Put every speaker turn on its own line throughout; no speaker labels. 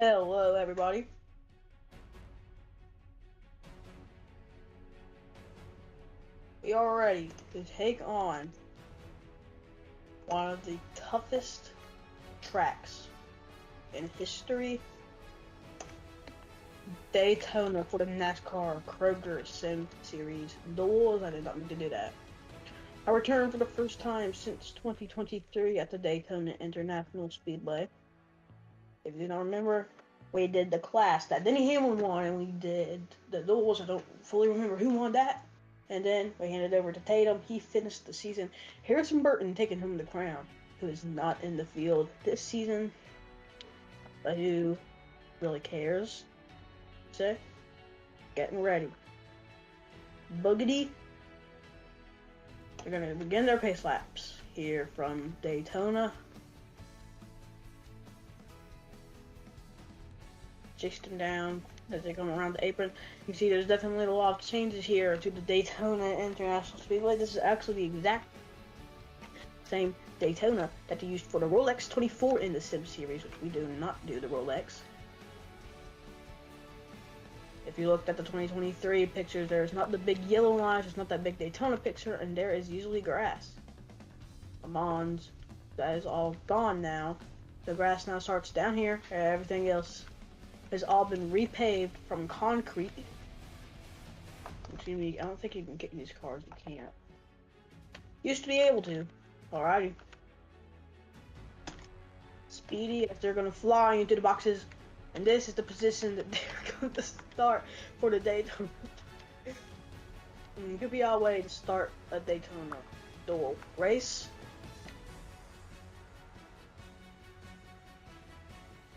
Hello, everybody. We are ready to take on one of the toughest tracks in history, Daytona, for the Nascar Kroger Sim Series Duels. I did not mean to do that. I returned for the first time since 2023 at the Daytona International Speedway. If you don't remember, we did the class that Denny Hamlin won, and we did the Duels. I don't fully remember who won that. And then we handed over to Tatum. He finished the season. Harrison Burton taking home the crown, who is not in the field this season, but who really cares. So, getting ready. Boogity. They're going to begin their pace laps here from Daytona. Chased them down as they come around the apron. You can see there's definitely a lot of changes here to the Daytona International Speedway. This is actually the exact same Daytona that they used for the Rolex 24 in the Sim Series, which we do not do the Rolex. If you looked at the 2023 pictures, there's not the big yellow lines, there's not that big Daytona picture, and there is usually grass. The Mons, that is all gone now. The grass now starts down here, and everything else has all been repaved from concrete. Excuse me, I don't think you can get these cars. You can't. Used to be able to. Alrighty. Speedy, as they're going to fly into the boxes. And this is the position that they're going to start for the Daytona. It could be our way to start a Daytona duel race.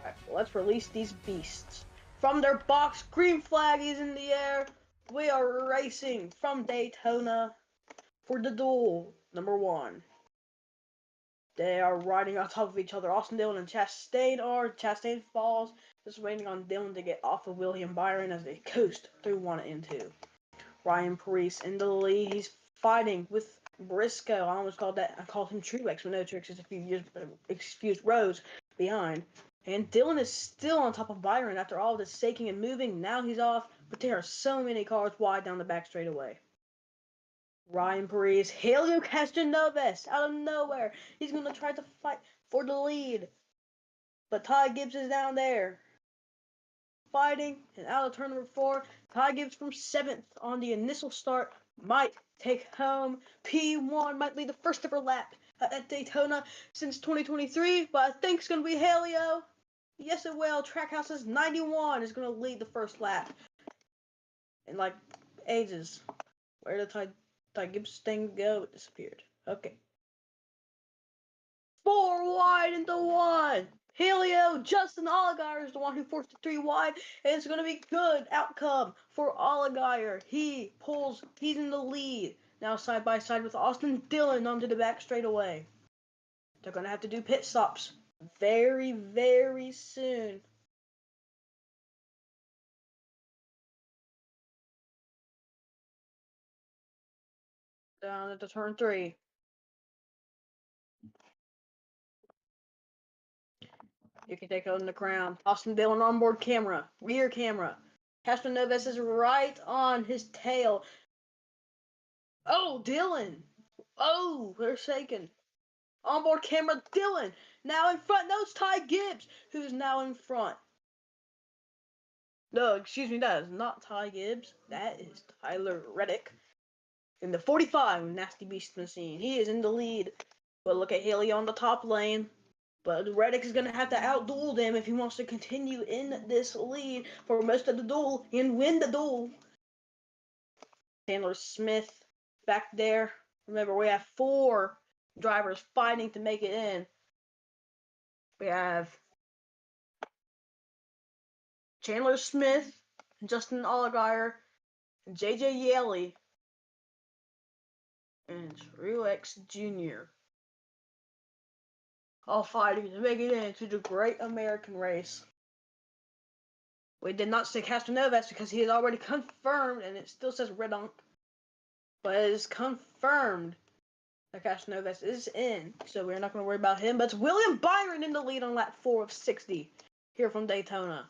Alright, let's release these beasts from their box. Green flag is in the air. We are racing from Daytona for the duel number 1. They are riding on top of each other. Austin Dillon and Chastain are. Chastain falls. Just waiting on Dillon to get off of William Byron as they coast through 1 and 2. Ryan Preece in the lead. He's fighting with Briscoe. I called him Truex, but no, Truex is a few rows behind. And Dillon is still on top of Byron after all this shaking and moving. Now he's off, but there are so many cars wide down the back straightaway. Ryan Preece, Helio Castroneves out of nowhere. He's going to try to fight for the lead. But Ty Gibbs is down there fighting, and out of turn number 4, Ty Gibbs from 7th on the initial start might take home P1, might lead the first ever lap at Daytona since 2023, but I think it's going to be Helio. Yes, it will. Trackhouse's 91 is going to lead the first lap in like ages. Where did Ty Gibbs thing go? It disappeared. Okay. 4 wide into 1. Helio, Justin Allgaier is the one who forced it 3 wide, and it's going to be good outcome for Allgaier. He's in the lead. Now side by side with Austin Dillon onto the back straightaway. They're going to have to do pit stops very, very soon. Down at the turn 3. You can take on the crown. Austin Dillon onboard camera, rear camera. Castroneves is right on his tail. Oh, Dillon. Oh, they're shaking. Onboard camera, Dillon. Now in front. No, it's Ty Gibbs, who's now in front. No, excuse me, that is not Ty Gibbs. That is Tyler Reddick in the 45 Nasty Beast machine. He is in the lead. But look at Haley on the top lane. But Reddick is going to have to outduel them if he wants to continue in this lead for most of the duel and win the duel. Chandler Smith back there. Remember, we have 4 drivers fighting to make it in. We have Chandler Smith, Justin Allgaier, JJ Yeley, and Truex Jr. all fighting to make it into the Great American Race. We did not say Castroneves because he is already confirmed, and it still says Redonk. But it is confirmed that Castroneves is in, so we're not going to worry about him. But it's William Byron in the lead on lap 4 of 60. here from Daytona.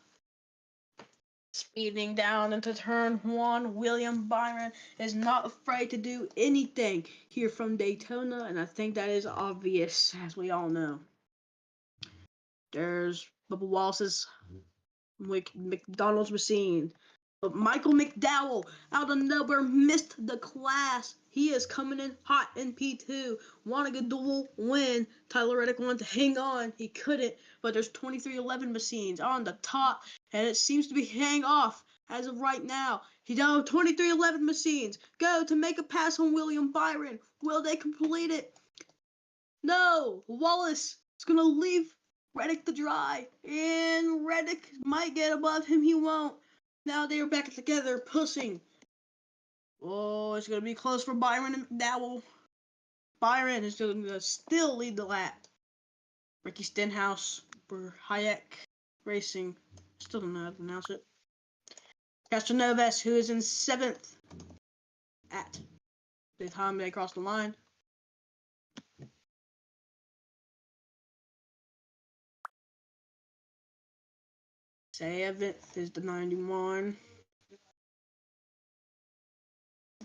Speeding down into turn 1, William Byron is not afraid to do anything here from Daytona, and I think that is obvious, as we all know. There's Bubba Wallace's McDonald's machine. But Michael McDowell, out of nowhere, missed the class. He is coming in hot in P2. Want a dual win. Tyler Reddick wanted to hang on. He couldn't. But there's 2311 machines on the top. And it seems to be hang off as of right now. He down 2311 machines. Go to make a pass on William Byron. Will they complete it? No. Wallace is going to leave Reddick to dry. And Reddick might get above him. He won't. Now they are back together, pushing. Oh, it's going to be close for Byron and McDowell. Byron is going to still lead the lap. Ricky Stenhouse for Hayek Racing. Still don't know how to pronounce it. Castroneves, who is in 7th at the time they crossed the line. Seventh is the 91.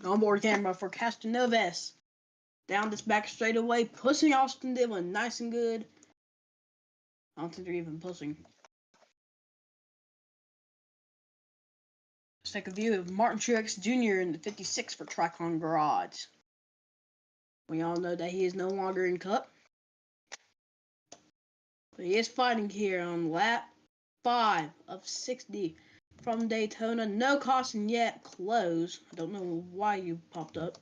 Onboard camera for Castroneves. Down this back straightaway, pushing Austin Dillon. Nice and good. I don't think they're even pushing. Let's take a view of Martin Truex Jr. in the 56 for Tricon Garage. We all know that he is no longer in Cup. But he is fighting here on lap 5 of 60 from Daytona. No caution yet. Close. I don't know why you popped up.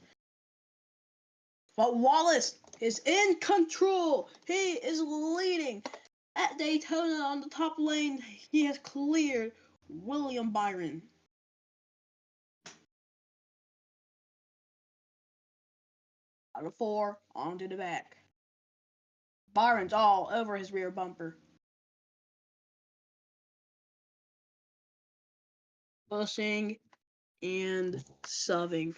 But Wallace is in control. He is leading at Daytona on the top lane. He has cleared William Byron. Out of 4, onto the back. Byron's all over his rear bumper. Pushing and subbing.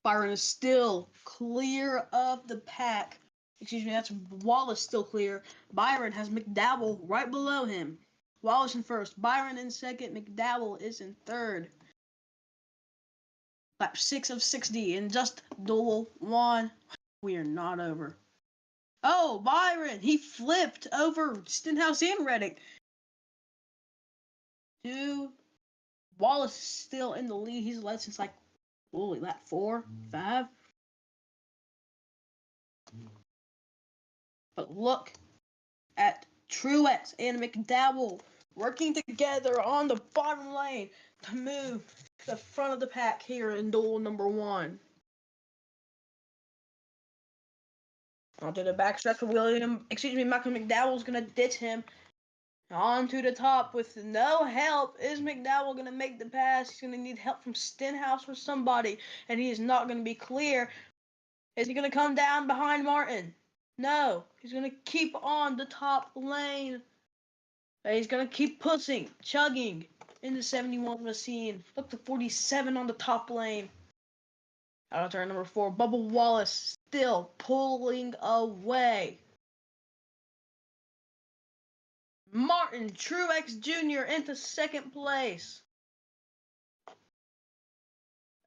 Byron is still clear of the pack. Excuse me, that's Wallace still clear. Byron has McDowell right below him. Wallace in first, Byron in second, McDowell is in third. Lap 6 of 60 in just duel 1. We are not over. Oh, Byron, he flipped over Stenhouse and Reddick. 2. Wallace is still in the lead. He's led since like, holy, lap 4, 5. But look at Truex and McDowell working together on the bottom lane to move to the front of the pack here in duel number 1. Onto the backstretch of Michael McDowell's going to ditch him. On to the top with no help. Is McDowell going to make the pass? He's going to need help from Stenhouse or somebody, and he is not going to be clear. Is he going to come down behind Martin? No. He's going to keep on the top lane. He's going to keep pushing, chugging in the 71 machine. Look to 47 on the top lane. Out of turn number 4, Bubba Wallace still pulling away. Martin Truex Jr. into second place.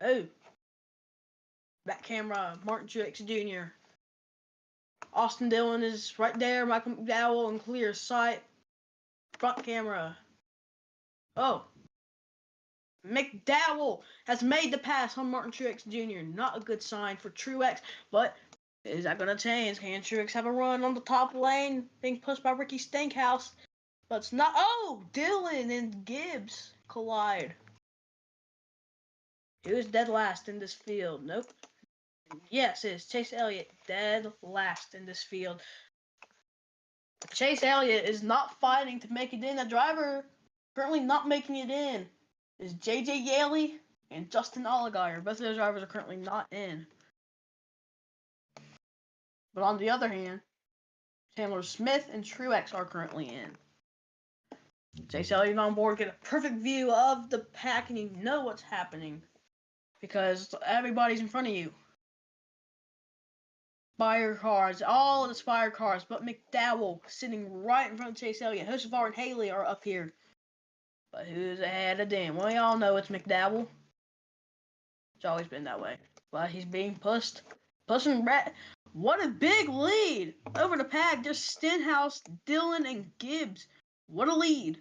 Oh. Back camera, Martin Truex Jr. Austin Dillon is right there. Michael McDowell in clear sight. Front camera. Oh. McDowell has made the pass on Martin Truex Jr. Not a good sign for Truex, but is that going to change? Can Truex have a run on the top lane? Being pushed by Ricky Stenhouse. But it's not. Oh, Dillon and Gibbs collide. Who's dead last in this field? Nope. Yes, it is Chase Elliott dead last in this field. Chase Elliott is not fighting to make it in. The driver currently not making it in is J.J. Yaley and Justin Allgaier. Both of those drivers are currently not in. But on the other hand, Chandler Smith and Truex are currently in. Chase Elliott on board, get a perfect view of the pack, and you know what's happening because everybody's in front of you. Fire cars, all of the fire cars, but McDowell sitting right in front of Chase Elliott. Hocevar and Haley are up here. But who's ahead of them? Well, y'all know it's McDowell. It's always been that way. But he's being pushed. Pushing Brett. What a big lead over the pack. Just Stenhouse, Dillon, and Gibbs. What a lead.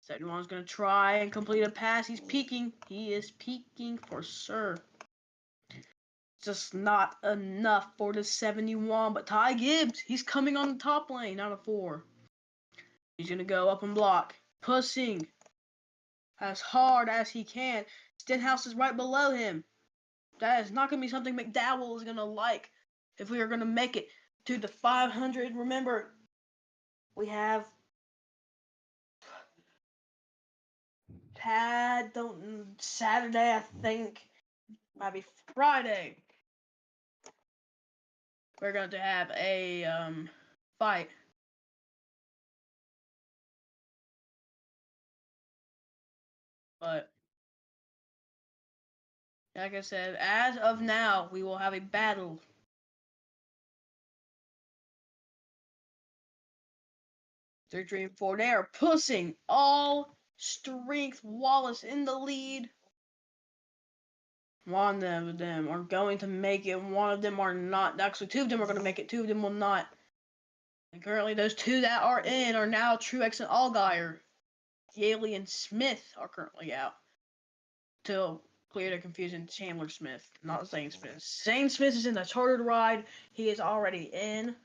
Second one's going to try and complete a pass. He's peeking. He is peeking for sure. Just not enough for the 71. But Ty Gibbs, he's coming on the top lane out of 4. He's going to go up and block. Pushing as hard as he can. Stenhouse is right below him. That is not going to be something McDowell is going to like if we are going to make it to the 500. Remember, we have had Saturday, I think, might be Friday. We're going to have a fight. But like I said, as of now, we will have a battle. 3, 3, and 4. They are pushing all strength. Wallace in the lead. One of them are going to make it. One of them are not. Actually, 2 of them are going to make it. 2 of them will not. And currently, those 2 that are in are now Truex and Allgaier. Yaley and Smith are currently out. To clear the confusion, Chandler Smith, not Zane Smith. Zane Smith is in the chartered ride. He is already in.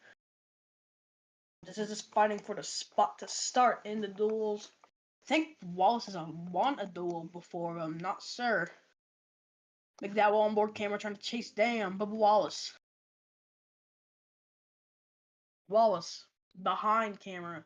This is just fighting for the spot to start in the duels. I think Wallace has won a duel before, I'm not sure. McDowell on board camera trying to chase down Bubba Wallace. Wallace behind camera.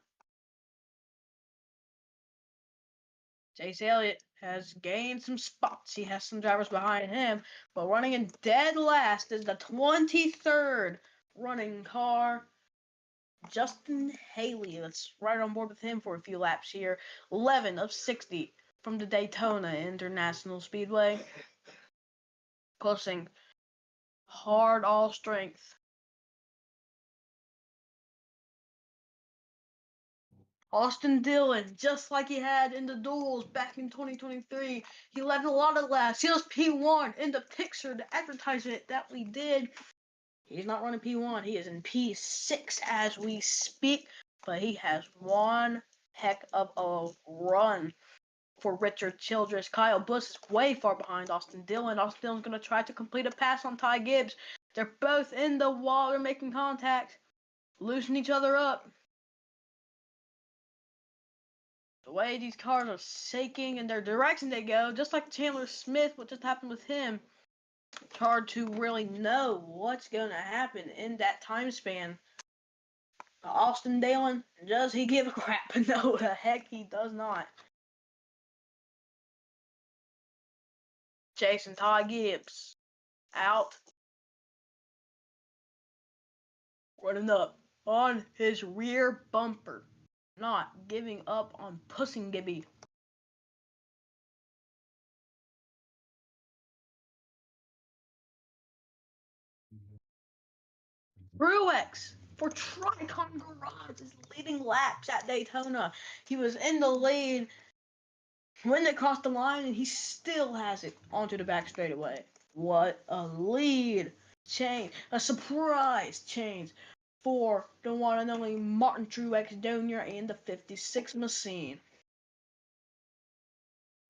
Chase Elliott has gained some spots. He has some drivers behind him, but running in dead last is the 23rd running car. Justin Haley, let's ride on board with him for a few laps here. 11 of 60 from the Daytona International Speedway. Pushing hard all strength. Austin Dillon, just like he had in the duels back in 2023, he led a lot of laps. He was P1 in the picture, the advertisement that we did. He's not running P1. He is in P6 as we speak, but he has one heck of a run for Richard Childress. Kyle Busch is way far behind Austin Dillon. Austin Dillon's going to try to complete a pass on Ty Gibbs. They're both in the wall. They're making contact, loosening each other up. The way these cars are shaking in their direction they go, just like Chandler Smith, what just happened with him, it's hard to really know what's going to happen in that time span. Austin Dillon, does he give a crap? No, the heck he does not. Jason Ty Gibbs out, running up on his rear bumper, not giving up on Pussing Gibby. Truex for Tricon Garage is leading laps at Daytona. He was in the lead when they crossed the line, and he still has it onto the back straightaway. What a lead change, a surprise change for the one and only Martin Truex Jr. and the 56 machine.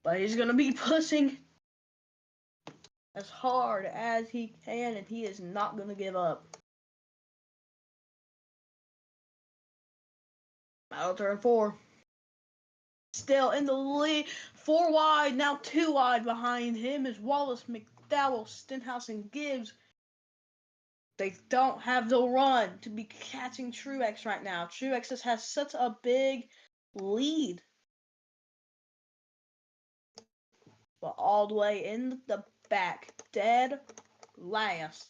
But he's going to be pushing as hard as he can, and he is not going to give up. Out turn 4. Still in the lead. 4 wide, now 2 wide behind him is Wallace, McDowell, Stenhouse, and Gibbs. They don't have the run to be catching Truex right now. Truex just has such a big lead. But all the way in the back, dead last,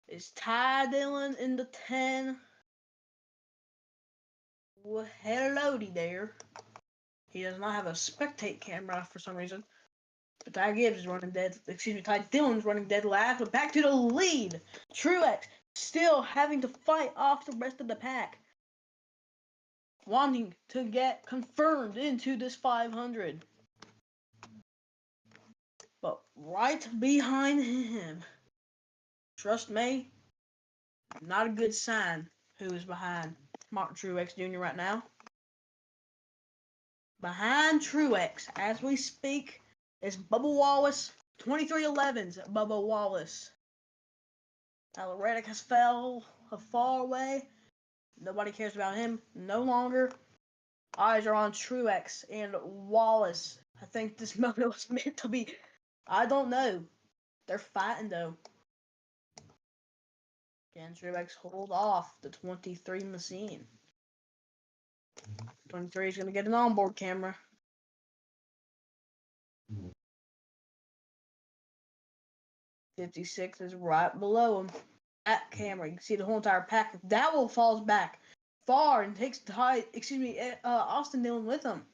is Ty Dillon in the 10. Well, hello there. He does not have a spectate camera for some reason. But Ty Gibbs is running dead. Excuse me, Ty Dillon's running dead last. But back to the lead. Truex still having to fight off the rest of the pack, wanting to get confirmed into this 500. But right behind him, trust me, not a good sign who is behind Martin Truex Jr. right now. Behind Truex, as we speak, is Bubba Wallace. 2311's Bubba Wallace. Now, Reddick has fell far away. Nobody cares about him no longer. Eyes are on Truex and Wallace. I think this moment was meant to be. I don't know. They're fighting though. Can Truex hold off the 23 machine? 23 is going to get an onboard camera. 56 is right below him. That camera, you can see the whole entire pack. If that one falls back far and takes Austin Dillon with him.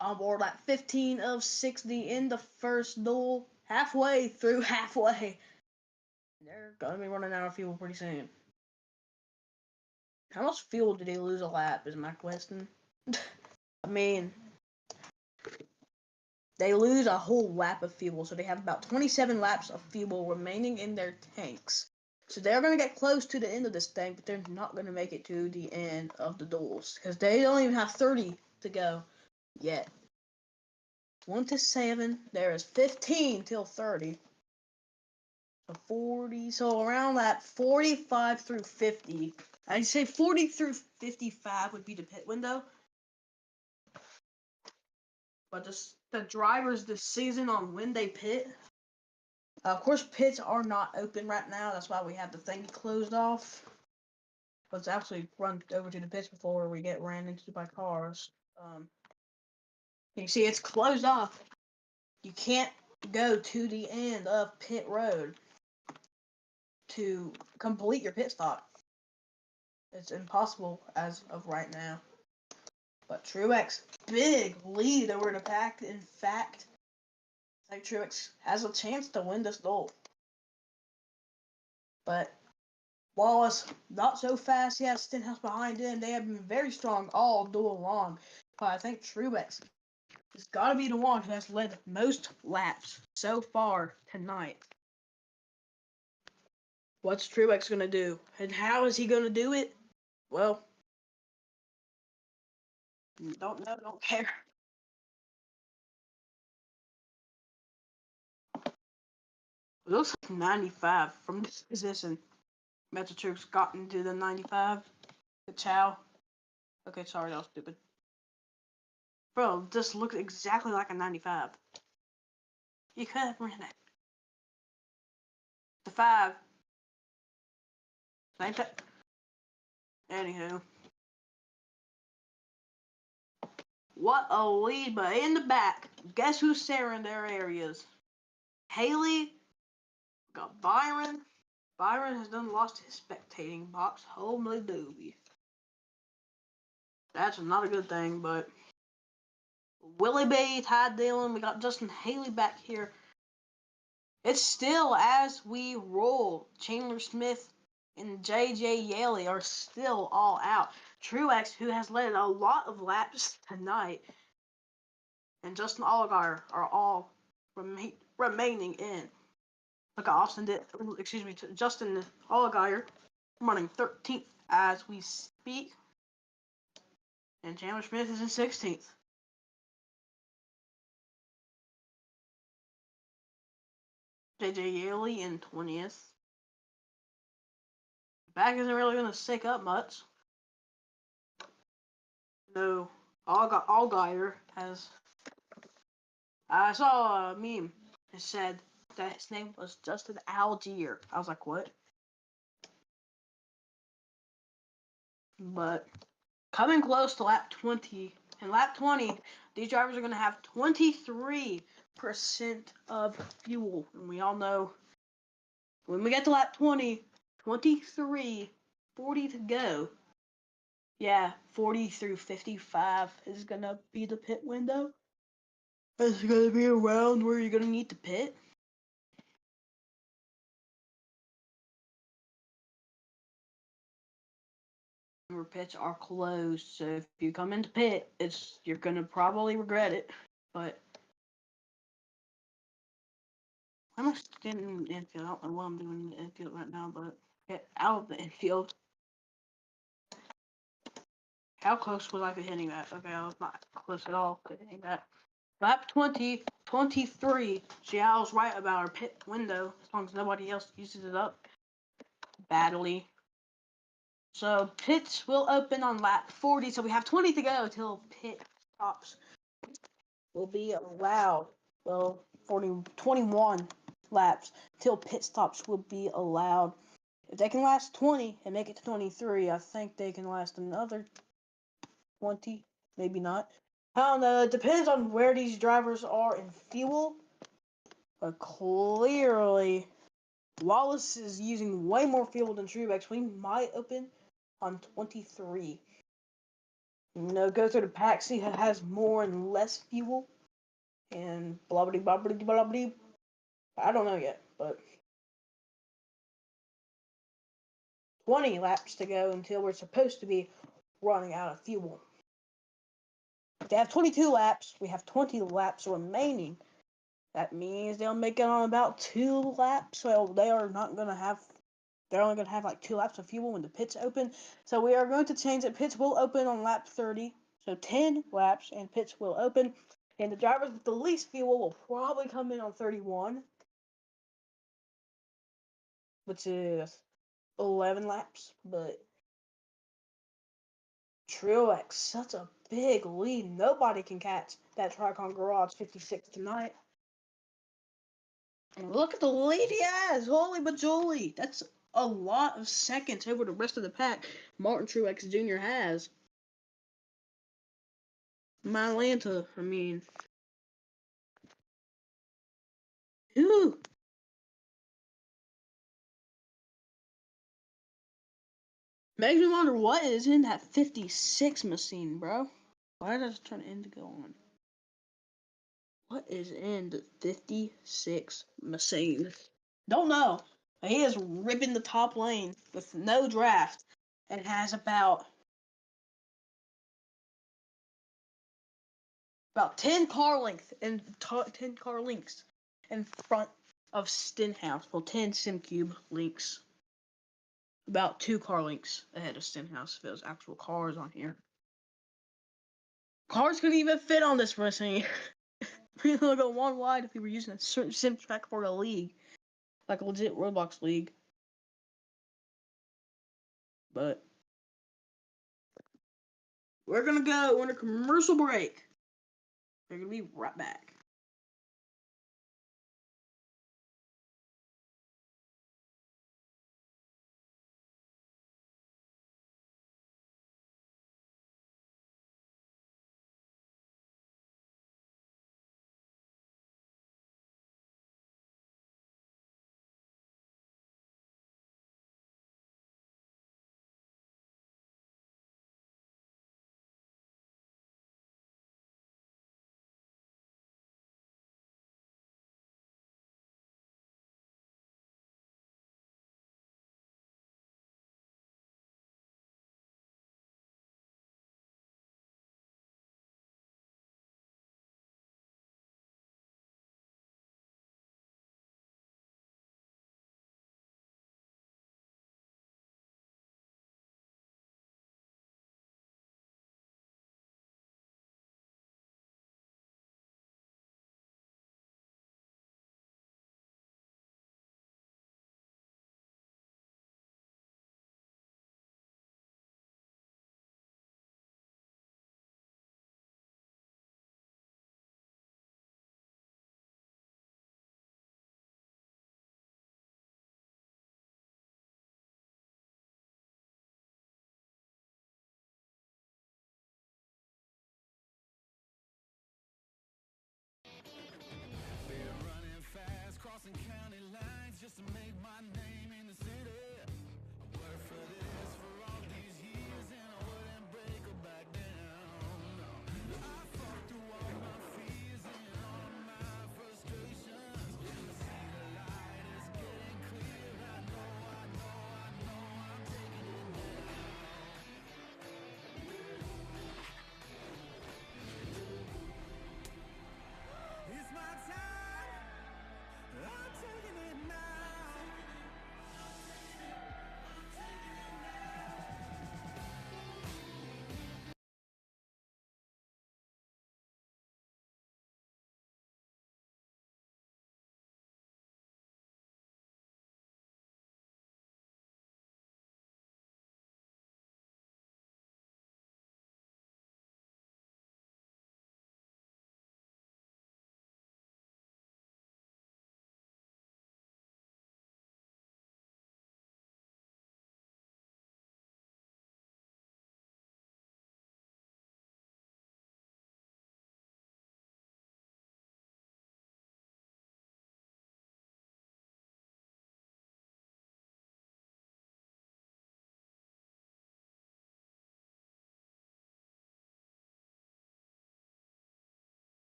On board at 15 of 60 in the first duel. Halfway through halfway. They're going to be running out of fuel pretty soon. How much fuel did they lose a lap is my question. I mean, they lose a whole lap of fuel, so they have about 27 laps of fuel remaining in their tanks. So they're going to get close to the end of this thing, but they're not going to make it to the end of the duels, because they don't even have 30 to go yet. 1 to 7, there is 15 till 30. So 40, so around that 45 through 50. I'd say 40 through 55 would be the pit window. But the driver's decision on when they pit. Of course, pits are not open right now. That's why we have the thing closed off. Let's actually run over to the pits before we get ran into by cars. You see, it's closed off. You can't go to the end of pit road to complete your pit stop. It's impossible as of right now. But Truex, big lead over the pack. In fact, I think Truex has a chance to win this duel. But Wallace, not so fast. He has Stenhouse behind him. They have been very strong all duel long. But I think Truex has got to be the one who has led most laps so far tonight. What's Truex going to do? And how is he going to do it? Well, don't know, don't care. It looks like 95 from this position. Metro Troops got into the 95. The Chow. Okay, sorry, that was stupid. Bro, this looks exactly like a 95. You could have ran it. The 5. Ain't that? Anywho. What a lead, but in the back, guess who's sharing their areas? Haley, got Byron. Byron has done lost his spectating box. Holy dooby. That's not a good thing, but Willie B, Ty Dillon, we got Justin Haley back here. It's still as we roll. Chandler Smith and JJ Yaley are still all out. Truex, who has led a lot of laps tonight, and Justin Allgaier are all remaining in. Look, Justin Allgaier running 13th as we speak, and Chandler Smith is in 16th. JJ Yaley in 20th. Back isn't really going to stick up much. No, Allgaier has. I saw a meme that said that his name was Justin Algier. I was like, what? But coming close to lap 20. In lap 20, these drivers are going to have 23% of fuel. And we all know when we get to lap 20, 23, 40 to go. Yeah, 40 through 55 is going to be the pit window. It's gonna be a round where you're gonna need to pit. Where pits are closed, so if you come into pit, you're gonna probably regret it. But I'm just getting in the infield. I don't know what I'm doing in the infield right now, but get out of the infield. How close was I to hitting that? Okay, I was not close at all to hitting that. Lap 20, 23. Xiao's right about our pit window, as long as nobody else uses it up badly. So pits will open on lap 40, so we have 20 to go till pit stops will be allowed. Well, 21 laps till pit stops will be allowed. If they can last 20 and make it to 23, I think they can last another 20, maybe not. I don't know. It depends on where these drivers are in fuel. But clearly, Wallace is using way more fuel than Truex. We might open on 23. Go through the pack, see who has more and less fuel. And blah blah blah blah blah blah. I don't know yet, but 20 laps to go until we're supposed to be running out of fuel. They have 22 laps. We have 20 laps remaining. That means they'll make it on about 2 laps. Well, they are not going to have. They're only going to have like 2 laps of fuel when the pits open. So we are going to change it. Pits will open on lap 30. So 10 laps and pits will open. And the drivers with the least fuel will probably come in on 31, which is 11 laps. But Truex, such a big lead. Nobody can catch that Tricon Garage 56 tonight. And look at the lead he has. Holy bajoli. That's a lot of seconds over the rest of the pack Martin Truex Jr. has. My Atlanta, I mean. Whew. Makes me wonder what is in that 56 machine, bro. Why did I just turn Indigo on? What is in the 56 machine? Don't know. He is ripping the top lane with no draft and has about 10 car length and 10 car links in front of Stenhouse. Well, 10 SimCube links. About 2 car links ahead of Stenhouse if there's actual cars on here. Cars couldn't even fit on this racing. We only go one wide if we were using a certain sim track for a league. Like a legit Roblox league. But we're gonna go on a commercial break. We're gonna be right back. Just to make my name in the city. I worked for this for all these years and I wouldn't break or back down. No. I fought through all my fears and all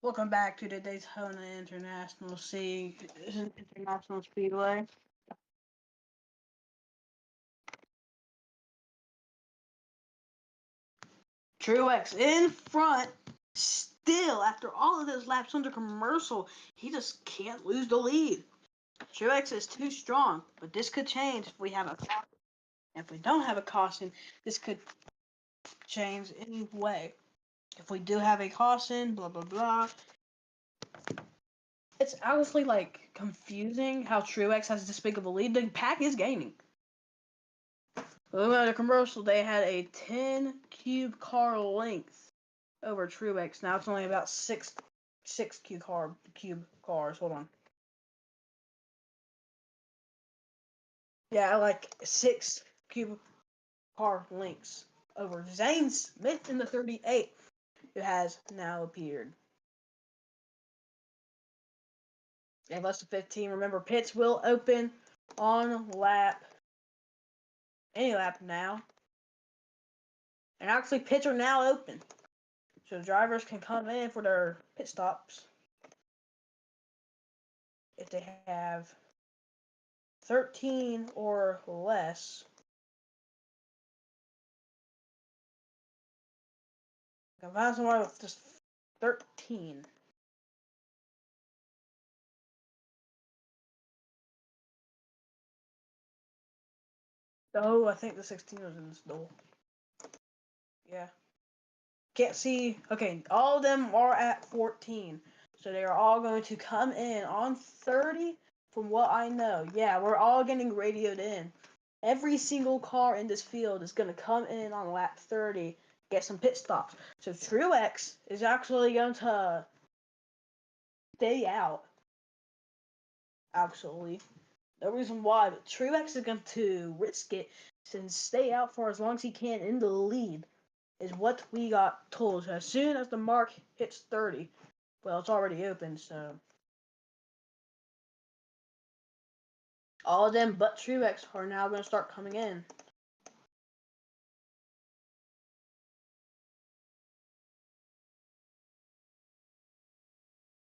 Welcome back to the Daytona International Speedway. Truex in front, still after all of those laps under commercial, he just can't lose the lead. Truex is too strong, but this could change if we have a caution. If we don't have a caution, this could change anyway. If we do have a caution, blah blah blah. It's honestly like confusing how Truex has this big of a lead. The pack is gaining. At the commercial, they had a 10 cube car length over Truex. Now it's only about six cube cars. Hold on. Yeah, like 6 cube car lengths over Zane Smith in the 38, who has now appeared. And less than 15. Remember, pits will open on any lap now. And actually, pits are now open. So drivers can come in for their pit stops if they have 13 or less. I can find someone with just 13. Oh, I think the 16 was in this duel. Yeah. Can't see. Okay, all of them are at 14. So they are all going to come in on 30, from what I know. Yeah, we're all getting radioed in. Every single car in this field is going to come in on lap 30, get some pit stops. So Truex is actually going to stay out. Actually, no reason why, but Truex is going to risk it and stay out for as long as he can in the lead, is what we got told. So as soon as the mark hits 30, well, it's already open, so all of them but Truex are now going to start coming in.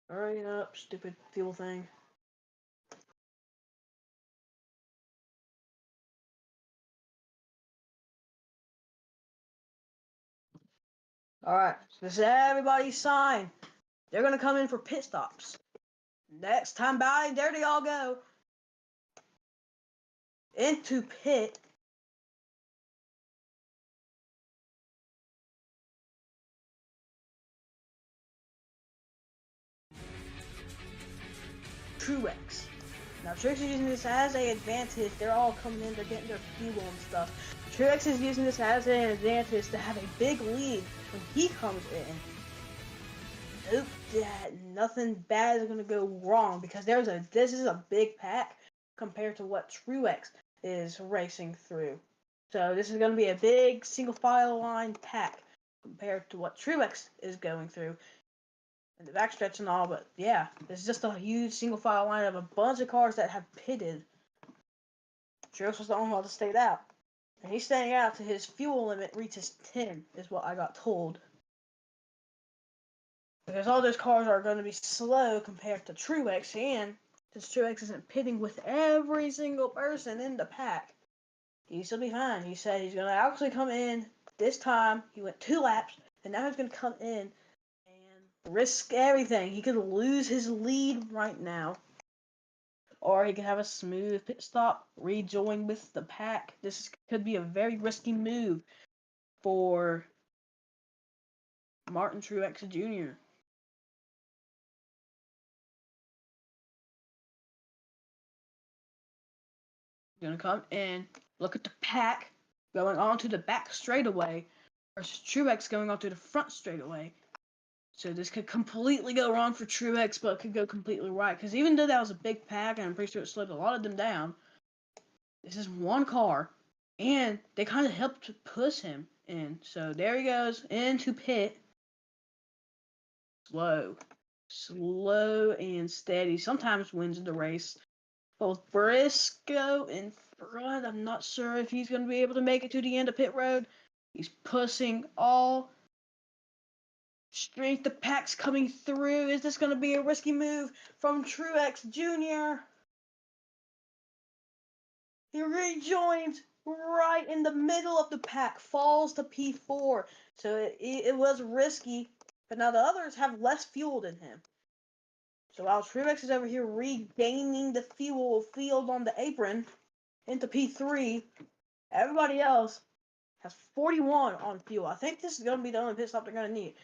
Hurry up, stupid fuel thing. Alright, so this is everybody's sign. They're going to come in for pit stops. Next time by, there they all go. Into pit. Truex. Now Truex is using this as an advantage. They're all coming in, they're getting their fuel and stuff. Truex is using this as an advantage to have a big lead when he comes in. Hope that nothing bad is gonna go wrong, because this is a big pack compared to what Truex is racing through. So this is gonna be a big single file line pack compared to what Truex is going through. And the backstretch and all, but yeah, it's just a huge single file line of a bunch of cars that have pitted. Truex was the only one to stay out. And he's staying out till his fuel limit reaches 10, is what I got told. Because all those cars are going to be slow compared to Truex, and since Truex isn't pitting with every single person in the pack, he's still be fine. He said he's going to actually come in this time. He went 2 laps, and now he's going to come in risk everything. He could lose his lead right now, or he could have a smooth pit stop, rejoin with the pack. This could be a very risky move for Martin Truex Jr. Gonna come in, look at the pack going on to the back straightaway versus Truex going on to the front straightaway. So this could completely go wrong for Truex, but it could go completely right. Because even though that was a big pack, and I'm pretty sure it slowed a lot of them down, this is one car, and they kind of helped to push him in. So there he goes, into pit. Slow and steady. Sometimes wins the race. Both Briscoe in front. I'm not sure if he's going to be able to make it to the end of pit road. He's pushing all Strength the pack's coming through. Is this going to be a risky move from Truex Jr.? He rejoins right in the middle of the pack, falls to P4. So it was risky, but now the others have less fuel than him. So while Truex is over here regaining the fuel field on the apron into P3, everybody else has 41 on fuel. I think this is going to be the only pit stop they're going to need.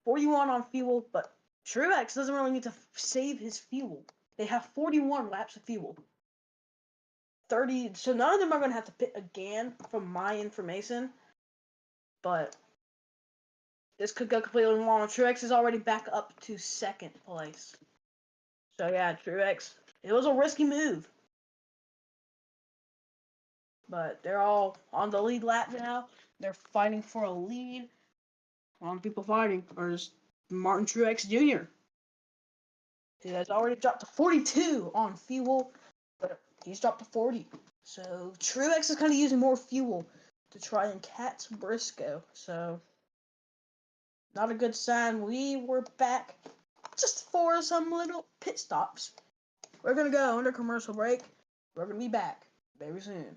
41 on fuel, but Truex doesn't really need to save his fuel. They have 41 laps of fuel. 30, so none of them are going to have to pit again from my information, but this could go completely wrong. Truex is already back up to second place. So yeah, Truex, it was a risky move, but they're all on the lead lap now. They're fighting for a lead. A lot of people fighting are just Martin Truex Jr. He has already dropped to 42 on fuel, but he's dropped to 40. So Truex is kind of using more fuel to try and catch Briscoe. So not a good sign. We were back just for some little pit stops. We're going to go under commercial break. We're going to be back very soon.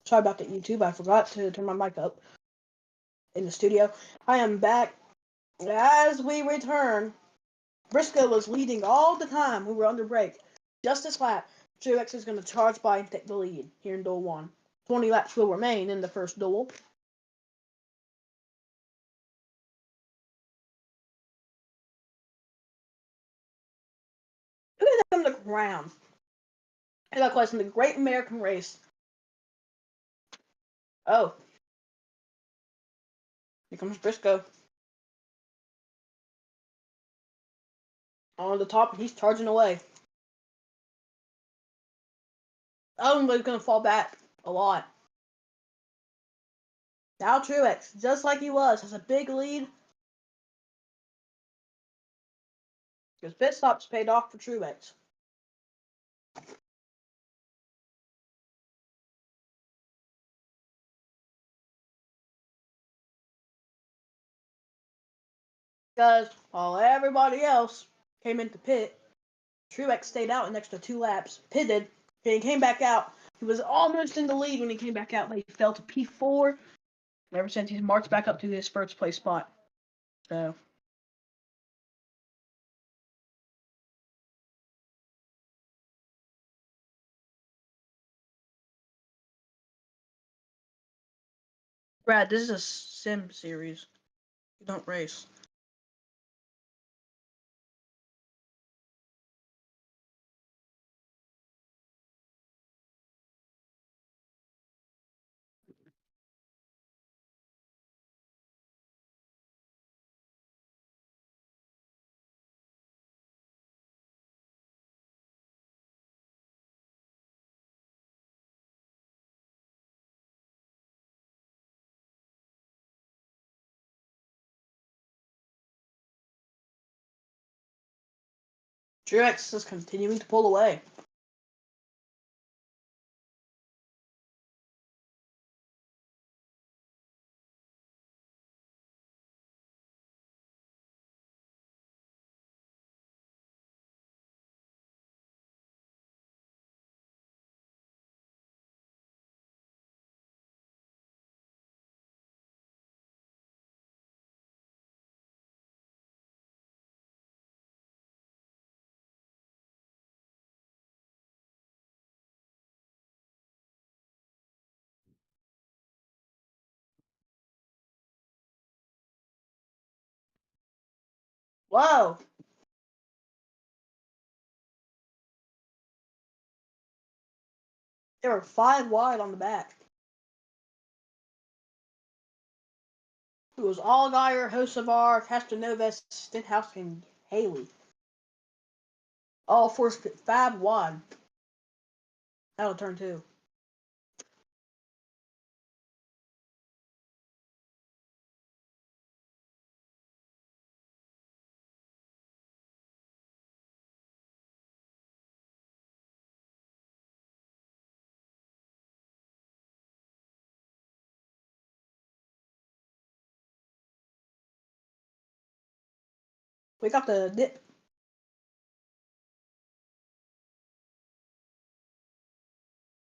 Sorry about that, YouTube. I forgot to turn my mic up in the studio. I am back. As we return, Briscoe was leading all the time. We were under break. Just this lap, Truex is going to charge by and take the lead here in Duel 1. 20 laps will remain in the first duel. Look at them, the ground. I got question, the Great American Race. Oh. Here comes Briscoe. On the top, and he's charging away. Oh, but he's going to fall back a lot. Now Truex, just like he was, has a big lead. Because pit stops paid off for Truex. Because while everybody else came into pit, Truex stayed out an extra 2 laps, pitted, and he came back out. He was almost in the lead when he came back out, but he fell to P4. And ever since, he's marched back up to his first place spot. So. Brad, this is a sim series. You don't race. Truex is continuing to pull away. Whoa! They were 5 wide on the back. It was Allgaier, Hocevar, Castroneves, Stenhouse, and Haley. All 4 5 wide. That'll turn 2. We got the dip.